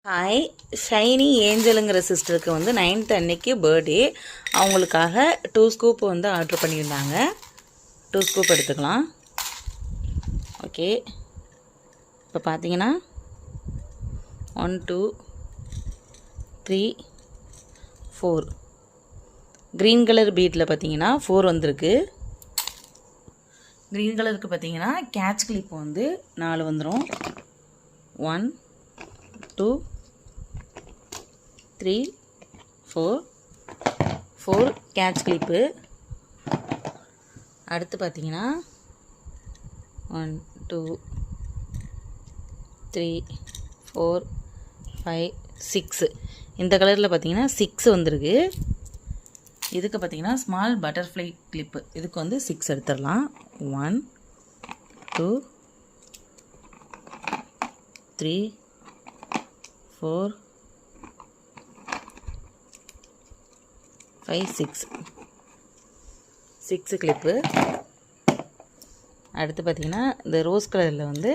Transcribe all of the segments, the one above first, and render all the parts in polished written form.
Hi, Saini ஏஞ்சலுங்கிற சிஸ்டருக்கு வந்து 9th அன்னைக்கு பர்த்டே. அவங்களுக்காக 2 ஸ்கூப் வந்து ஆர்டர் பண்ணியிருந்தாங்க. 2 ஸ்கூப் எடுத்துக்கலாம். ஓகே, இப்போ பார்த்தீங்கன்னா 1 2 3 4 க்ரீன் கலர் பீட்டில் பார்த்தீங்கன்னா 4 வந்திருக்கு. க்ரீன் கலருக்கு பார்த்தீங்கன்னா கேட்ச் கிளிப் வந்து 4 வந்துடும். 1 2 3 4 கேட்ச் கிளிப்பு. அடுத்து பார்த்தீங்கன்னா 1 2 3 4 5 6 இந்த கலரில் பார்த்தீங்கன்னா 6 வந்திருக்கு. இதுக்கு பார்த்தீங்கன்னா ஸ்மால் பட்டர்ஃப்ளை கிளிப்பு, இதுக்கு வந்து 6 எடுத்துடலாம். 1 2 3 4 5 6 கிளிப்பு. அடுத்து பார்த்தீங்கன்னா இந்த ரோஸ் கலரில் வந்து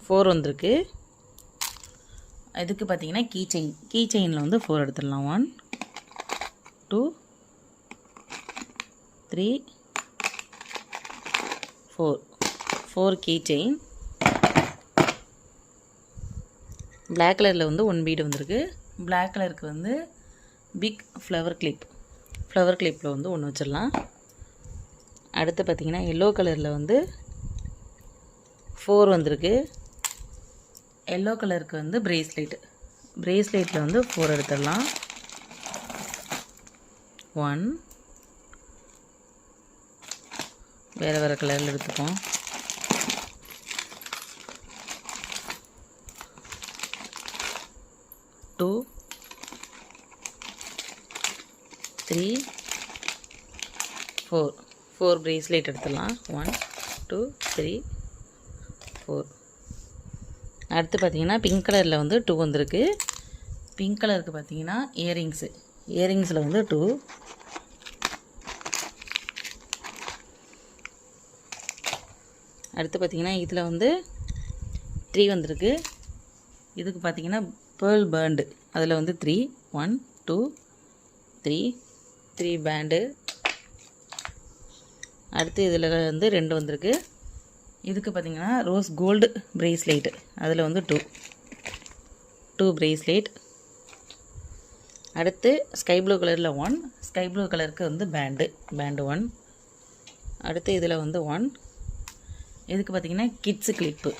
4 வந்திருக்கு. இதுக்கு பார்த்தீங்கன்னா கீ செயினில் வந்து 4 எடுத்துடலாம். 1 2 3 4 கீ செயின். பிளாக் கலரில் வந்து 1 பீடு வந்திருக்கு. பிளாக் கலருக்கு வந்து பிக் ஃப்ளவர் கிளிப்பில் வந்து 1 வச்சிடலாம். அடுத்து பார்த்திங்கன்னா எல்லோ கலரில் வந்து 4 வந்திருக்கு. எல்லோ கலருக்கு வந்து பிரேஸ்லெட்டில் வந்து 4 எடுத்துடலாம். 1 வேறு கலரில் எடுத்துப்போம். 2 3 4 பிரேஸ்லெட் எடுத்துடலாம். 1 2 3 4. அடுத்து பார்த்தீங்கன்னா பிங்க் கலரில் வந்து 2 வந்திருக்கு. பிங்க் கலருக்கு பார்த்தீங்கன்னா இயரிங்ஸில் வந்து 2. அடுத்து பார்த்தீங்கன்னா இதில் வந்து 3 வந்திருக்கு. இதுக்கு பார்த்தீங்கன்னா பேர்ல் பேண்டு, அதில் வந்து 3 1 2 3 பேண்டு. அடுத்து இதில் வந்து 2 வந்திருக்கு. இதுக்கு பார்த்திங்கன்னா ரோஸ் கோல்டு பிரேஸ்லெட், அதில் வந்து 2 பிரேஸ்லெட். அடுத்து ஸ்கை ப்ளூ கலரில் 1, ஸ்கை ப்ளூ கலருக்கு வந்து பேண்டு 1. அடுத்து இதில் வந்து 1. இதுக்கு பார்த்திங்கன்னா கிட்ஸு கிளிப்பு